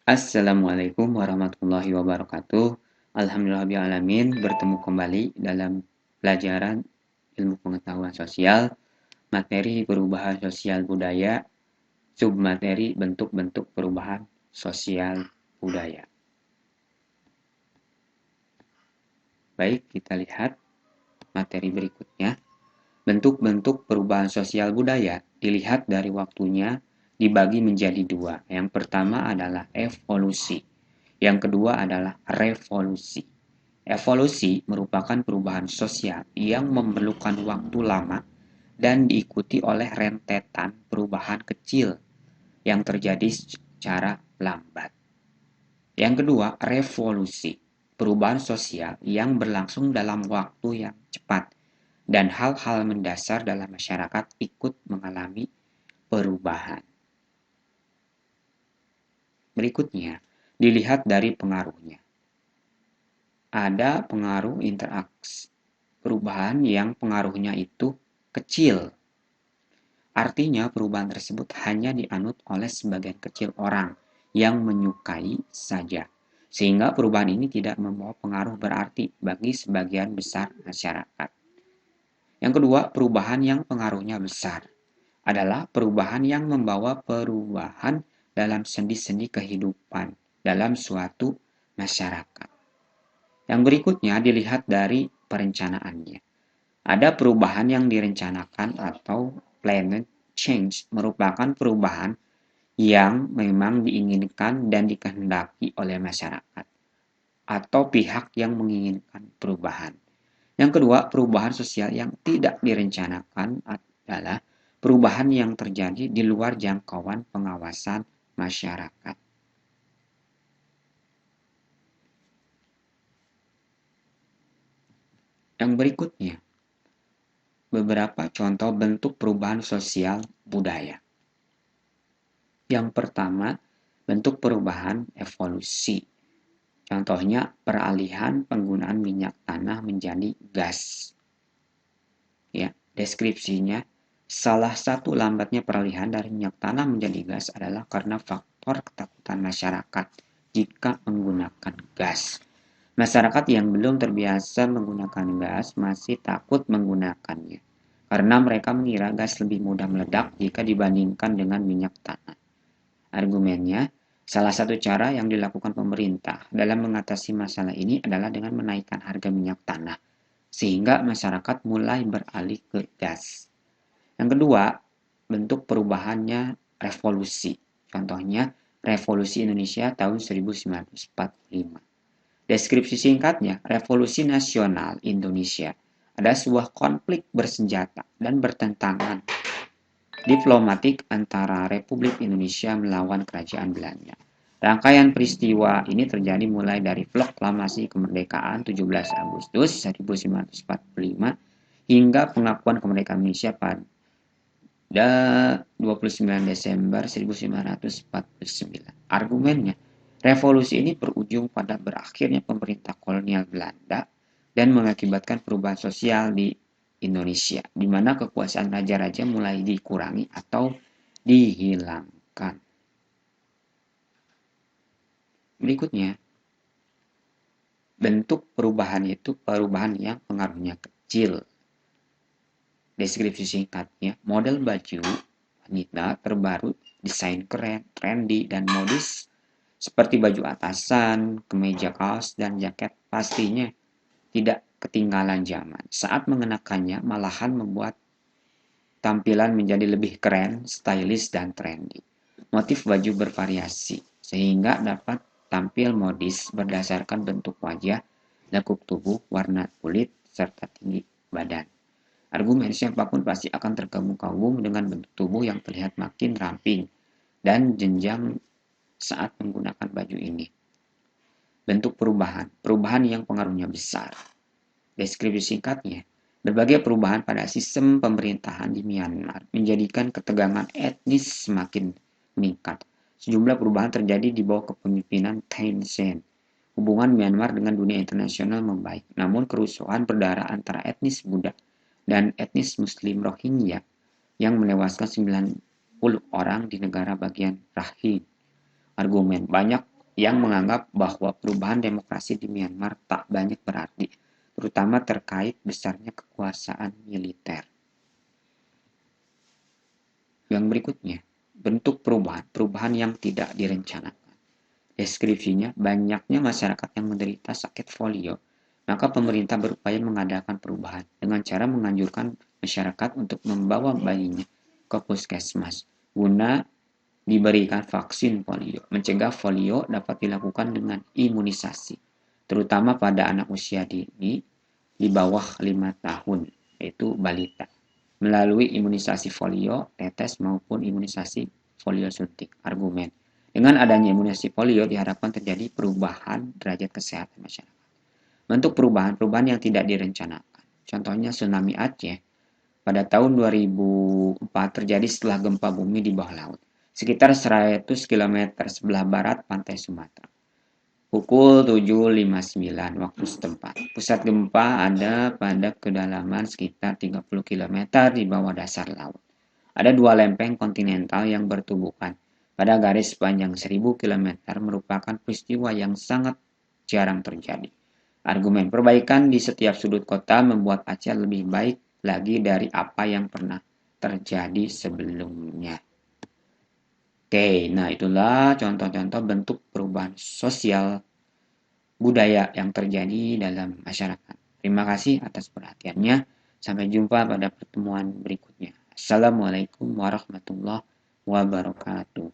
Assalamualaikum warahmatullahi wabarakatuh. Alhamdulillahirrahmanirrahim. Bertemu kembali dalam pelajaran ilmu pengetahuan sosial, materi perubahan sosial budaya, submateri bentuk-bentuk perubahan sosial budaya. Baik, kita lihat materi berikutnya. Bentuk-bentuk perubahan sosial budaya dilihat dari waktunya dibagi menjadi dua. Yang pertama adalah evolusi. Yang kedua adalah revolusi. Evolusi merupakan perubahan sosial yang memerlukan waktu lama dan diikuti oleh rentetan perubahan kecil yang terjadi secara lambat. Yang kedua, revolusi. Perubahan sosial yang berlangsung dalam waktu yang cepat dan hal-hal mendasar dalam masyarakat ikut mengalami perubahan. Berikutnya, dilihat dari pengaruhnya. Ada pengaruh interaksi perubahan yang pengaruhnya itu kecil. Artinya perubahan tersebut hanya dianut oleh sebagian kecil orang yang menyukai saja. Sehingga perubahan ini tidak membawa pengaruh berarti bagi sebagian besar masyarakat. Yang kedua, perubahan yang pengaruhnya besar adalah perubahan yang membawa perubahan dalam sendi-sendi kehidupan dalam suatu masyarakat. Yang berikutnya dilihat dari perencanaannya. Ada perubahan yang direncanakan atau planned change merupakan perubahan yang memang diinginkan dan dikehendaki oleh masyarakat atau pihak yang menginginkan perubahan. Yang kedua, perubahan sosial yang tidak direncanakan adalah perubahan yang terjadi di luar jangkauan pengawasan masyarakat. Yang berikutnya, beberapa contoh bentuk perubahan sosial budaya. Yang pertama, bentuk perubahan evolusi. Contohnya, peralihan penggunaan minyak tanah menjadi gas. Ya, deskripsinya, salah satu lambatnya peralihan dari minyak tanah menjadi gas adalah karena faktor ketakutan masyarakat jika menggunakan gas. Masyarakat yang belum terbiasa menggunakan gas masih takut menggunakannya karena mereka mengira gas lebih mudah meledak jika dibandingkan dengan minyak tanah. Argumennya, salah satu cara yang dilakukan pemerintah dalam mengatasi masalah ini adalah dengan menaikkan harga minyak tanah, sehingga masyarakat mulai beralih ke gas. Yang kedua, bentuk perubahannya revolusi. Contohnya, Revolusi Indonesia tahun 1945. Deskripsi singkatnya, Revolusi Nasional Indonesia ada sebuah konflik bersenjata dan bertentangan diplomatik antara Republik Indonesia melawan Kerajaan Belanda. Rangkaian peristiwa ini terjadi mulai dari proklamasi kemerdekaan 17 Agustus 1945 hingga pengakuan kemerdekaan Indonesia pada 29 Desember 1949. Argumennya, revolusi ini berujung pada berakhirnya pemerintah kolonial Belanda dan mengakibatkan perubahan sosial di Indonesia, di mana kekuasaan raja-raja mulai dikurangi atau dihilangkan. Berikutnya, bentuk perubahan itu perubahan yang pengaruhnya kecil. Deskripsi singkatnya, model baju wanita terbaru, desain keren, trendy, dan modis seperti baju atasan, kemeja kaos, dan jaket pastinya tidak ketinggalan zaman. Saat mengenakannya malahan membuat tampilan menjadi lebih keren, stylish, dan trendy. Motif baju bervariasi sehingga dapat tampil modis berdasarkan bentuk wajah, lekuk tubuh, warna kulit, serta tinggi badan. Argumen siapapun pasti akan terkagum-kagum dengan bentuk tubuh yang terlihat makin ramping dan jenjang saat menggunakan baju ini. Bentuk perubahan yang pengaruhnya besar. Deskripsi singkatnya, berbagai perubahan pada sistem pemerintahan di Myanmar menjadikan ketegangan etnis semakin meningkat. Sejumlah perubahan terjadi di bawah kepemimpinan Thein Sein. Hubungan Myanmar dengan dunia internasional membaik, namun kerusuhan berdarah antara etnis Buddha dan etnis Muslim Rohingya yang menewaskan 90 orang di negara bagian Rakhine. Argumen, banyak yang menganggap bahwa perubahan demokrasi di Myanmar tak banyak berarti, terutama terkait besarnya kekuasaan militer. Yang berikutnya, bentuk perubahan yang tidak direncanakan. Deskripsinya, banyaknya masyarakat yang menderita sakit polio, maka pemerintah berupaya mengadakan perubahan dengan cara menganjurkan masyarakat untuk membawa bayinya ke puskesmas guna diberikan vaksin polio. Mencegah polio dapat dilakukan dengan imunisasi, terutama pada anak usia dini di bawah 5 tahun, yaitu balita, melalui imunisasi polio, tetes maupun imunisasi polio suntik. Argumen, dengan adanya imunisasi polio diharapkan terjadi perubahan derajat kesehatan masyarakat. Bentuk perubahan yang tidak direncanakan. Contohnya tsunami Aceh pada tahun 2004 terjadi setelah gempa bumi di bawah laut, sekitar 100 km sebelah barat pantai Sumatera. Pukul 7.59 waktu setempat. Pusat gempa ada pada kedalaman sekitar 30 km di bawah dasar laut. Ada dua lempeng kontinental yang bertubuhkan pada garis sepanjang 1000 km merupakan peristiwa yang sangat jarang terjadi. Argumen perbaikan di setiap sudut kota membuat Aceh lebih baik lagi dari apa yang pernah terjadi sebelumnya. Oke, nah itulah contoh-contoh bentuk perubahan sosial budaya yang terjadi dalam masyarakat. Terima kasih atas perhatiannya. Sampai jumpa pada pertemuan berikutnya. Assalamualaikum warahmatullahi wabarakatuh.